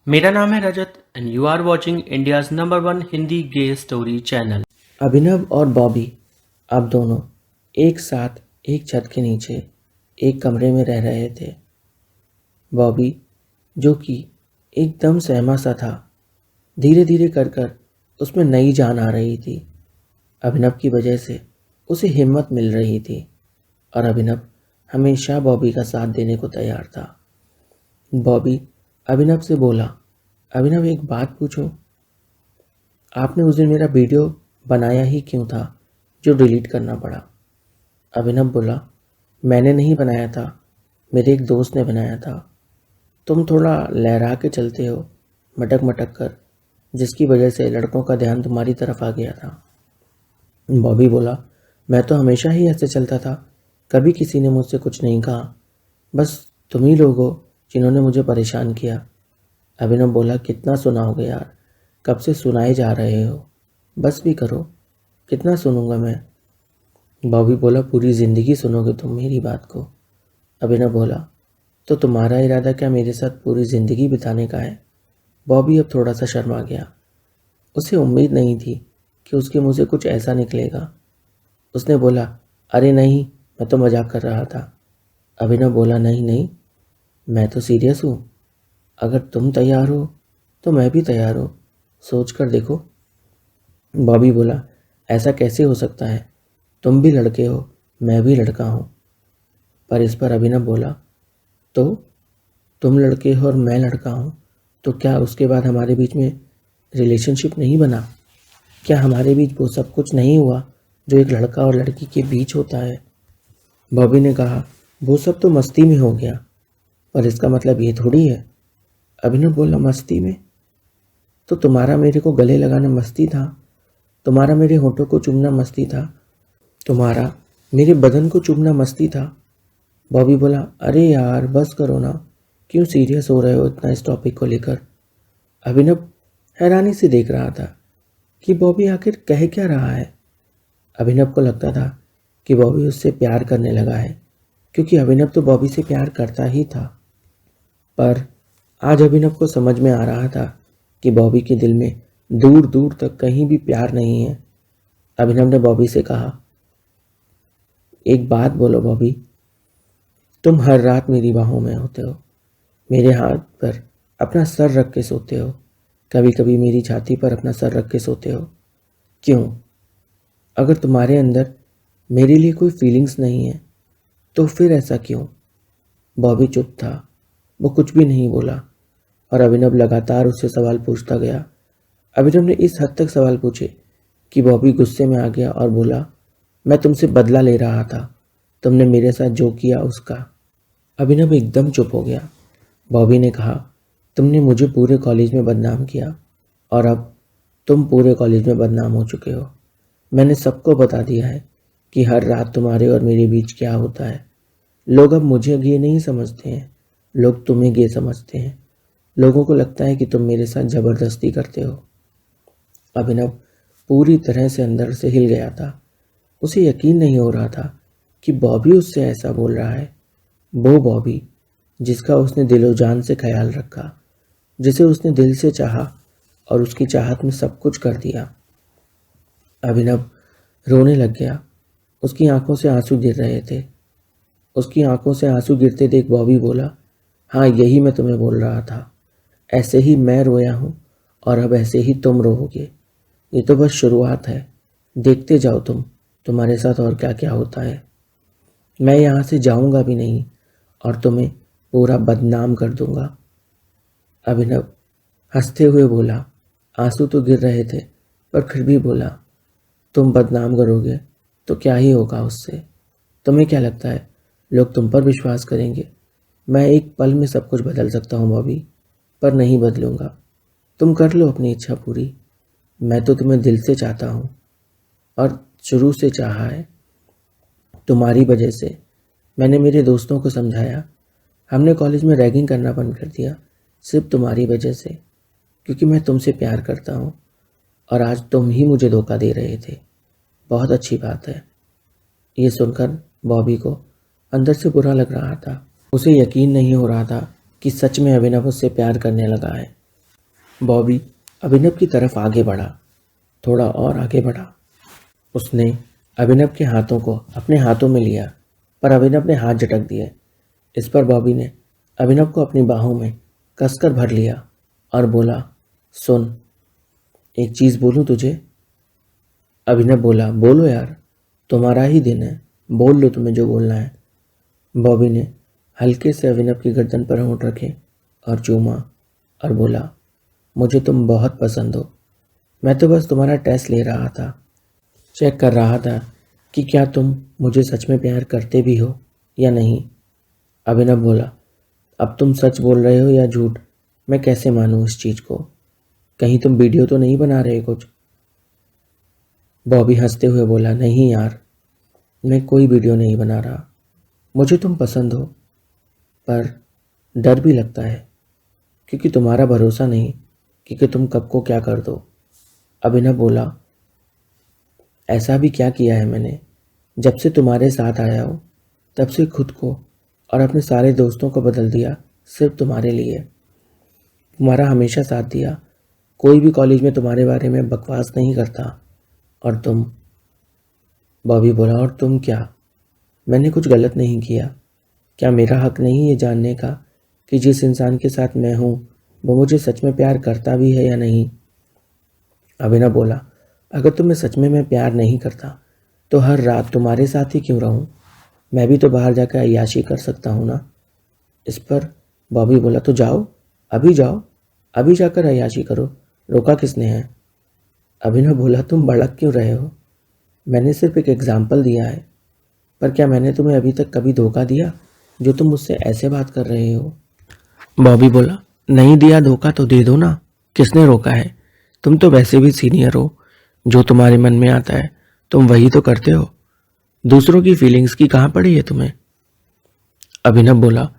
मेरा नाम है Rajat and you are watching India's number one Hindi gay story channel. Abhinav और बॉबी अब दोनों एक साथ एक छत के नीचे एक कमरे में रह रहे थे। बॉबी, जो कि एकदम सहमा सा था, धीरे धीरे कर कर उसमें नई जान आ रही थी। अभिनव की वजह से उसे हिम्मत मिल रही थी और अभिनव हमेशा बॉबी का साथ देने को तैयार था। बॉबी अभिनव से बोला, अभिनव एक बात पूछूं? आपने उस दिन मेरा वीडियो बनाया ही क्यों था जो डिलीट करना पड़ा? अभिनव बोला, मैंने नहीं बनाया था, मेरे एक दोस्त ने बनाया था। तुम थोड़ा लहरा के चलते हो, मटक मटक कर, जिसकी वजह से लड़कों का ध्यान तुम्हारी तरफ आ गया था। बॉबी बोला, मैं तो हमेशा ही ऐसे चलता था, कभी किसी ने मुझसे कुछ नहीं कहा, बस तुम ही लोग हो जिन्होंने मुझे परेशान किया। अभिनव बोला, कितना सुनाओगे यार, कब से सुनाए जा रहे हो, बस भी करो, कितना सुनूंगा मैं? बॉबी बोला, पूरी ज़िंदगी सुनोगे तुम मेरी बात को। अभिनव बोला, तो तुम्हारा इरादा क्या मेरे साथ पूरी ज़िंदगी बिताने का है? बॉबी अब थोड़ा सा शर्मा गया। उसे उम्मीद नहीं थी कि उसके मुंह से कुछ ऐसा निकलेगा। उसने बोला, अरे नहीं, मैं तो मजाक कर रहा था। अभिनव बोला, नहीं नहीं, मैं तो सीरियस हूँ। अगर तुम तैयार हो तो मैं भी तैयार हूँ, सोच कर देखो। बॉबी बोला, ऐसा कैसे हो सकता है? तुम भी लड़के हो, मैं भी लड़का हूँ। पर इस पर अभिनव बोला, तो तुम लड़के हो और मैं लड़का हूँ, तो क्या उसके बाद हमारे बीच में रिलेशनशिप नहीं बना? क्या हमारे बीच वो सब कुछ नहीं हुआ जो एक लड़का और लड़की के बीच होता है? बॉबी ने कहा, वो सब तो मस्ती में हो गया, पर इसका मतलब ये थोड़ी है। अभिनव बोला, मस्ती में? तो तुम्हारा मेरे को गले लगाना मस्ती था, तुम्हारा मेरे होठों को चूमना मस्ती था, तुम्हारा मेरे बदन को चूमना मस्ती था। बॉबी बोला, अरे यार बस करो ना, क्यों सीरियस हो रहे हो इतना इस टॉपिक को लेकर? अभिनव हैरानी से देख रहा था कि बॉबी आखिर कह क्या रहा है। अभिनव को लगता था कि बॉबी उससे प्यार करने लगा है, क्योंकि अभिनव तो बॉबी से प्यार करता ही था। पर आज अभिनव को समझ में आ रहा था कि बॉबी के दिल में दूर दूर तक कहीं भी प्यार नहीं है। अभिनव ने बॉबी से कहा, एक बात बोलो बॉबी, तुम हर रात मेरी बाहों में होते हो, मेरे हाथ पर अपना सर रख के सोते हो, कभी कभी मेरी छाती पर अपना सर रख के सोते हो। क्यों? अगर तुम्हारे अंदर मेरे लिए कोई फीलिंग्स नहीं है तो फिर ऐसा क्यों? बॉबी चुप था, वो कुछ भी नहीं बोला और अभिनव लगातार उससे सवाल पूछता गया। अभिनव ने इस हद तक सवाल पूछे कि बॉबी गुस्से में आ गया और बोला, मैं तुमसे बदला ले रहा था, तुमने मेरे साथ जो किया उसका। अभिनव एकदम चुप हो गया। बॉबी ने कहा, तुमने मुझे पूरे कॉलेज में बदनाम किया और अब तुम पूरे कॉलेज में बदनाम हो चुके हो। मैंने सबको बता दिया है कि हर रात तुम्हारे और मेरे बीच क्या होता है। लोग अब मुझे गे नहीं समझते हैं, लोग तुम्हें गे समझते हैं। लोगों को लगता है कि तुम मेरे साथ जबरदस्ती करते हो। अभिनव पूरी तरह से अंदर से हिल गया था। उसे यकीन नहीं हो रहा था कि बॉबी उससे ऐसा बोल रहा है। वो बॉबी जिसका उसने दिलो जान से ख्याल रखा, जिसे उसने दिल से चाहा और उसकी चाहत में सब कुछ कर दिया। अभिनव रोने लग गया। उसकी आंखों से आंसू गिर रहे थे। उसकी आंखों से आंसू गिरते देख बॉबी बोला, हाँ यही मैं तुम्हें बोल रहा था, ऐसे ही मैं रोया हूँ और अब ऐसे ही तुम रोओगे। ये तो बस शुरुआत है, देखते जाओ तुम्हारे साथ और क्या क्या होता है। मैं यहाँ से जाऊँगा भी नहीं और तुम्हें पूरा बदनाम कर दूंगा। अभिनव हंसते हुए बोला, आंसू तो गिर रहे थे पर फिर भी बोला, तुम बदनाम करोगे तो क्या ही होगा उससे? तुम्हें क्या लगता है लोग तुम पर विश्वास करेंगे? मैं एक पल में सब कुछ बदल सकता हूँ बॉबी, पर नहीं बदलूंगा। तुम कर लो अपनी इच्छा पूरी। मैं तो तुम्हें दिल से चाहता हूँ और शुरू से चाहा है। तुम्हारी वजह से मैंने मेरे दोस्तों को समझाया, हमने कॉलेज में रैगिंग करना बंद कर दिया, सिर्फ तुम्हारी वजह से, क्योंकि मैं तुमसे प्यार करता हूँ और आज तुम ही मुझे धोखा दे रहे थे। बहुत अच्छी बात है। ये सुनकर बॉबी को अंदर से बुरा लग रहा था। उसे यकीन नहीं हो रहा था कि सच में अभिनव उससे प्यार करने लगा है। बॉबी अभिनव की तरफ आगे बढ़ा, थोड़ा और आगे बढ़ा। उसने अभिनव के हाथों को अपने हाथों में लिया, पर अभिनव ने हाथ झटक दिए। इस पर बॉबी ने अभिनव को अपनी बाहों में कसकर भर लिया और बोला, सुन, एक चीज़ बोलूँ तुझे? अभिनव बोला, बोलो यार, तुम्हारा ही दिन है, बोल लो तुम्हें जो बोलना है। बॉबी ने हल्के से अभिनव की गर्दन पर होंठ रखे और चूमा और बोला, मुझे तुम बहुत पसंद हो। मैं तो बस तुम्हारा टेस्ट ले रहा था, चेक कर रहा था कि क्या तुम मुझे सच में प्यार करते भी हो या नहीं। अभिनव बोला, अब तुम सच बोल रहे हो या झूठ, मैं कैसे मानूं इस चीज़ को? कहीं तुम वीडियो तो नहीं बना रहे कुछ? बॉबी हंसते हुए बोला, नहीं यार, मैं कोई वीडियो नहीं बना रहा। मुझे तुम पसंद हो, पर डर भी लगता है क्योंकि तुम्हारा भरोसा नहीं कि तुम कब को क्या कर दो। अभिनव बोला, ऐसा भी क्या किया है मैंने? जब से तुम्हारे साथ आया हो तब से खुद को और अपने सारे दोस्तों को बदल दिया, सिर्फ तुम्हारे लिए। तुम्हारा हमेशा साथ दिया, कोई भी कॉलेज में तुम्हारे बारे में बकवास नहीं करता। और तुम? बॉबी बोला, और तुम क्या? मैंने कुछ गलत नहीं किया। क्या मेरा हक नहीं ये जानने का कि जिस इंसान के साथ मैं हूँ वो मुझे सच में प्यार करता भी है या नहीं? अभिनव बोला, अगर तुम्हें सच में मैं प्यार नहीं करता तो हर रात तुम्हारे साथ ही क्यों रहूं? मैं भी तो बाहर जाकर अय्याशी कर सकता हूं ना। इस पर बॉबी बोला, तो जाओ, अभी जाकर अय्याशी करो, रोका किसने है? अभिनव बोला, तुम भड़क क्यों रहे हो? मैंने सिर्फ एक एग्जाम्पल दिया है, पर क्या मैंने तुम्हें अभी तक कभी धोखा दिया जो तुम मुझसे ऐसे बात कर रहे हो? बॉबी बोला, नहीं दिया धोखा तो दे दो ना, किसने रोका है? तुम तो वैसे भी सीनियर हो, जो तुम्हारे मन में आता है तुम वही तो करते हो। दूसरों की फीलिंग्स की कहाँ पड़ी है तुम्हें? अभिनव बोला,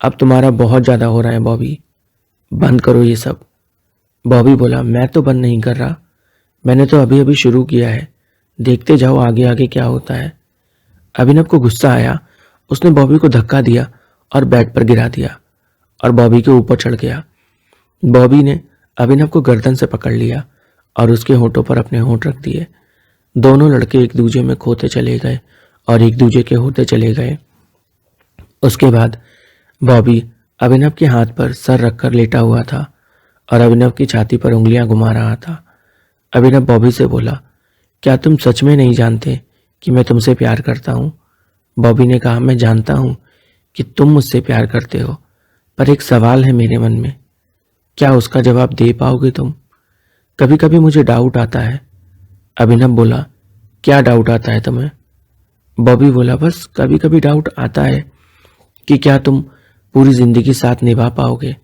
अब तुम्हारा बहुत ज़्यादा हो रहा है बॉबी, बंद करो ये सब। बॉबी बोला, मैं तो बंद नहीं कर रहा, मैंने तो अभी अभी शुरू किया है, देखते जाओ आगे आगे क्या होता है। अभिनव को गुस्सा आया, उसने बॉबी को धक्का दिया और बेड पर गिरा दिया और बॉबी के ऊपर चढ़ गया। बॉबी ने अभिनव को गर्दन से पकड़ लिया और उसके होठों पर अपने होंठ रख दिए। दोनों लड़के एक दूजे में खोते चले गए और एक दूजे के होते चले गए। उसके बाद बॉबी अभिनव के हाथ पर सर रखकर लेटा हुआ था और अभिनव की छाती पर उंगलियां घुमा रहा था। अभिनव बॉबी से बोला, क्या तुम सच में नहीं जानते कि मैं तुमसे प्यार करता हूँ? बॉबी ने कहा, मैं जानता हूँ कि तुम मुझसे प्यार करते हो, पर एक सवाल है मेरे मन में, क्या उसका जवाब दे पाओगे तुम? कभी कभी मुझे डाउट आता है। अभिनव बोला, क्या डाउट आता है तुम्हें? बॉबी बोला, बस कभी कभी डाउट आता है कि क्या तुम पूरी जिंदगी साथ निभा पाओगे।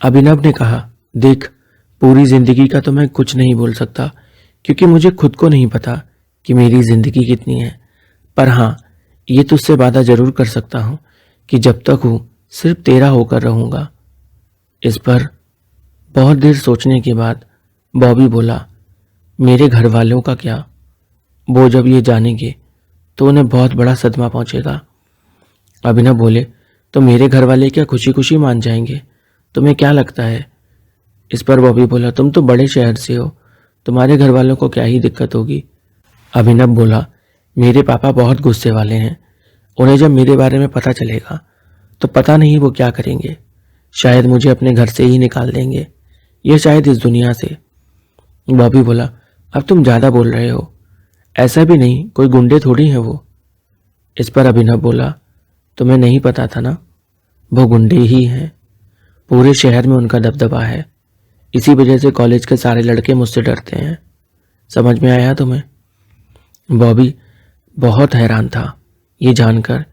अभिनव ने कहा, देख, पूरी जिंदगी का तो मैं कुछ नहीं बोल सकता क्योंकि मुझे खुद को नहीं पता कि मेरी जिंदगी कितनी है, पर हाँ, ये तुझसे वादा जरूर कर सकता हूँ कि जब तक हूँ सिर्फ तेरा होकर रहूंगा। इस पर बहुत देर सोचने के बाद बॉबी बोला, मेरे घर वालों का क्या? वो जब ये जानेंगे तो उन्हें बहुत बड़ा सदमा पहुंचेगा। अभिनव बोले, तो मेरे घर वाले क्या खुशी खुशी मान जाएंगे? तुम्हें क्या लगता है? इस पर बॉबी बोला, तुम तो बड़े शहर से हो, तुम्हारे घर वालों को क्या ही दिक्कत होगी। अभिनव बोला, मेरे पापा बहुत गुस्से वाले हैं, उन्हें जब मेरे बारे में पता चलेगा तो पता नहीं वो क्या करेंगे, शायद मुझे अपने घर से ही निकाल देंगे, ये शायद इस दुनिया से। बॉबी बोला, अब तुम ज़्यादा बोल रहे हो, ऐसा भी नहीं, कोई गुंडे थोड़ी हैं वो। इस पर अभिनव बोला, तुम्हें नहीं पता था ना, वो गुंडे ही हैं, पूरे शहर में उनका दबदबा है, इसी वजह से कॉलेज के सारे लड़के मुझसे डरते हैं। समझ में आया तुम्हें? बॉबी बहुत हैरान था ये जानकर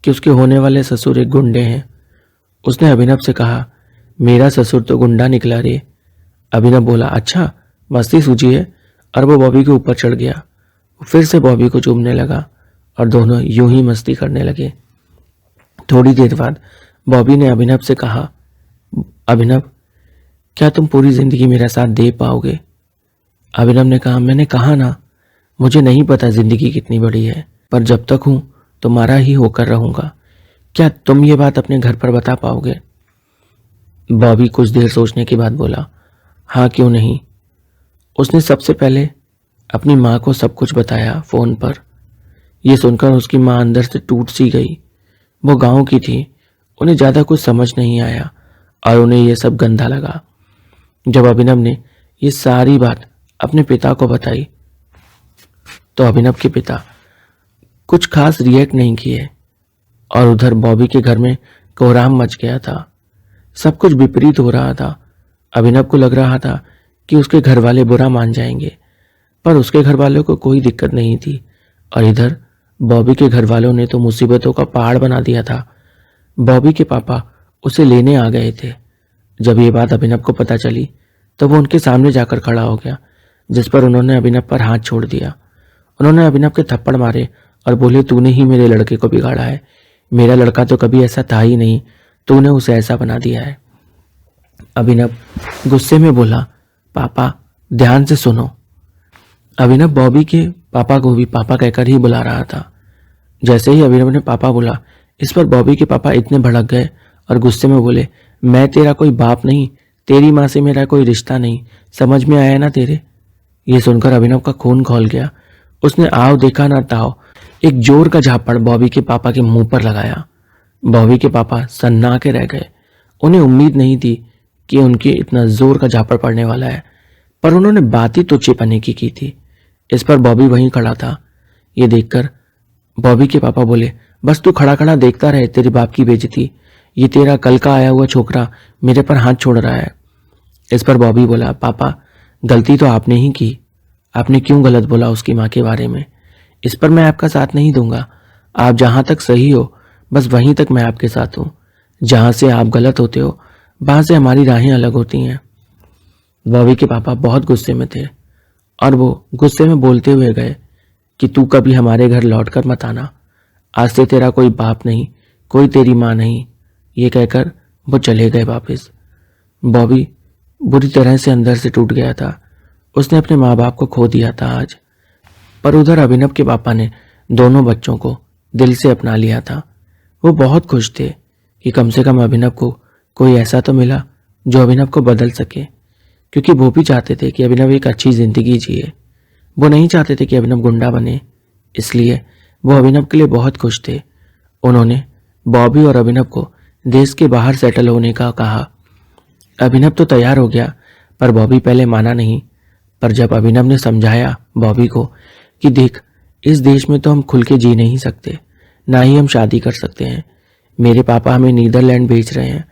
कि उसके होने वाले ससुर एक गुंडे हैं। उसने अभिनव से कहा, मेरा ससुर तो गुंडा निकला रे। अभिनव बोला, अच्छा, मस्ती सूझी है, और वो बॉबी के ऊपर चढ़ गया। वो फिर से बॉबी को चूमने लगा और दोनों यूं ही मस्ती करने लगे। थोड़ी देर बाद बॉबी ने अभिनव से कहा, अभिनव, क्या तुम पूरी जिंदगी मेरा साथ दे पाओगे? अभिनव ने कहा, मैंने कहा ना, मुझे नहीं पता जिंदगी कितनी बड़ी है, पर जब तक हूं तुम्हारा ही होकर रहूंगा। क्या तुम ये बात अपने घर पर बता पाओगे? बॉबी कुछ देर सोचने के बाद बोला, हाँ क्यों नहीं। उसने सबसे पहले अपनी माँ को सब कुछ बताया फ़ोन पर। यह सुनकर उसकी माँ अंदर से टूट सी गई। वो गांव की थी, उन्हें ज़्यादा कुछ समझ नहीं आया और उन्हें यह सब गंदा लगा। जब अभिनव ने ये सारी बात अपने पिता को बताई तो अभिनव के पिता कुछ खास रिएक्ट नहीं किए और उधर बॉबी के घर में कोहराम मच गया था। सब कुछ विपरीत हो रहा था। अभिनव को लग रहा था कि उसके घर वाले बुरा मान जाएंगे, पर उसके घर वालों को कोई दिक्कत नहीं थी और इधर बॉबी के घर वालों ने तो मुसीबतों का पहाड़ बना दिया था। बॉबी के पापा उसे लेने आ गए थे। जब ये बात अभिनव को पता चली तो वो उनके सामने जाकर खड़ा हो गया, जिस पर उन्होंने अभिनव पर हाथ छोड़ दिया। उन्होंने अभिनव के थप्पड़ मारे और बोले, तूने ही मेरे लड़के को बिगाड़ा है। मेरा लड़का तो कभी ऐसा था ही नहीं, तूने उसे ऐसा बना दिया है। अभिनव गुस्से में बोला, पापा ध्यान से सुनो। अभिनव बॉबी के पापा को भी पापा कहकर ही बुला रहा था। जैसे ही अभिनव ने पापा बोला, इस पर बॉबी के पापा इतने भड़क गए और गुस्से में बोले, मैं तेरा कोई बाप नहीं, तेरी माँ से मेरा कोई रिश्ता नहीं, समझ में आया ना तेरे। ये सुनकर अभिनव का खून खौल गया। उसने आओ देखा ना ताओ एक जोर का झापड़ बॉबी के पापा के मुंह पर लगाया। बॉबी के पापा सन्ना के रह गए। उन्हें उम्मीद नहीं थी कि उनके इतना जोर का झापड़ पड़ने वाला है, पर उन्होंने बात ही तुच्छेपने की थी। इस पर बॉबी वहीं खड़ा था। ये देखकर बॉबी के पापा बोले, बस तू खड़ा खड़ा देखता रहे, तेरे बाप की बेइज्जती। ये तेरा कल का आया हुआ छोकरा मेरे पर हाथ छोड़ रहा है। इस पर बॉबी बोला, पापा गलती तो आपने ही की, आपने क्यों गलत बोला उसकी माँ के बारे में। इस पर मैं आपका साथ नहीं दूंगा। आप जहां तक सही हो बस वहीं तक मैं आपके साथ हूं। जहां से आप गलत होते हो वहां से हमारी राहें अलग होती हैं। बॉबी के पापा बहुत गुस्से में थे और वो गुस्से में बोलते हुए गए कि तू कभी हमारे घर लौटकर मत आना। आज से तेरा कोई बाप नहीं, कोई तेरी माँ नहीं। ये कहकर वो चले गए वापस। बॉबी बुरी तरह से अंदर से टूट गया था। उसने अपने माँ बाप को खो दिया था आज। पर उधर अभिनव के पापा ने दोनों बच्चों को दिल से अपना लिया था। वो बहुत खुश थे कि कम से कम अभिनव को कोई ऐसा तो मिला जो अभिनव को बदल सके, क्योंकि वो भी चाहते थे कि अभिनव एक अच्छी जिंदगी जिए। वो नहीं चाहते थे कि अभिनव गुंडा बने, इसलिए वो अभिनव के लिए बहुत खुश थे। उन्होंने बॉबी और अभिनव को देश के बाहर सेटल होने का कहा। अभिनव तो तैयार हो गया, पर बॉबी पहले माना नहीं। पर जब अभिनव ने समझाया बॉबी को कि देख, इस देश में तो हम खुल के जी नहीं सकते, ना ही हम शादी कर सकते हैं। मेरे पापा हमें नीदरलैंड भेज रहे हैं,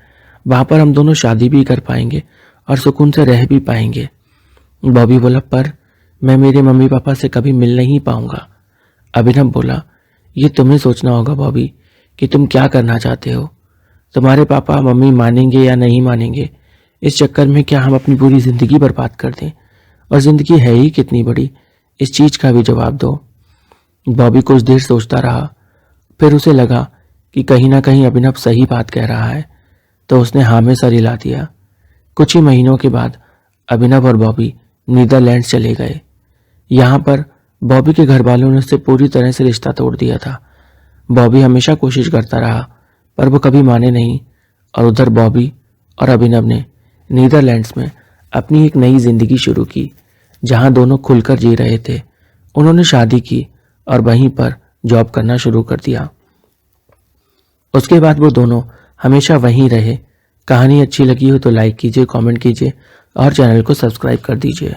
वहां पर हम दोनों शादी भी कर पाएंगे और सुकून से रह भी पाएंगे। बॉबी बोला, पर मैं मेरे मम्मी पापा से कभी मिल नहीं पाऊंगा। अभिनव बोला, ये तुम्हें सोचना होगा बॉबी कि तुम क्या करना चाहते हो। तुम्हारे पापा मम्मी मानेंगे या नहीं मानेंगे, इस चक्कर में क्या हम अपनी पूरी जिंदगी बर्बाद कर दें। और जिंदगी है ही कितनी बड़ी, इस चीज का भी जवाब दो। बॉबी कुछ देर सोचता रहा, फिर उसे लगा कि कहीं ना कहीं अभिनव सही बात कह रहा है, तो उसने हाँ में सर हिला दिया। कुछ ही महीनों के बाद अभिनव और बॉबी नीदरलैंड चले गए। यहाँ पर बॉबी के घर वालों ने उससे पूरी तरह से रिश्ता तोड़ दिया था। बॉबी हमेशा कोशिश करता रहा, पर वो कभी माने नहीं। और उधर बॉबी और अभिनव ने नीदरलैंड्स में अपनी एक नई जिंदगी शुरू की, जहां दोनों खुलकर जी रहे थे। उन्होंने शादी की और वहीं पर जॉब करना शुरू कर दिया। उसके बाद वो दोनों हमेशा वहीं रहे। कहानी अच्छी लगी हो तो लाइक कीजिए, कमेंट कीजिए और चैनल को सब्सक्राइब कर दीजिए।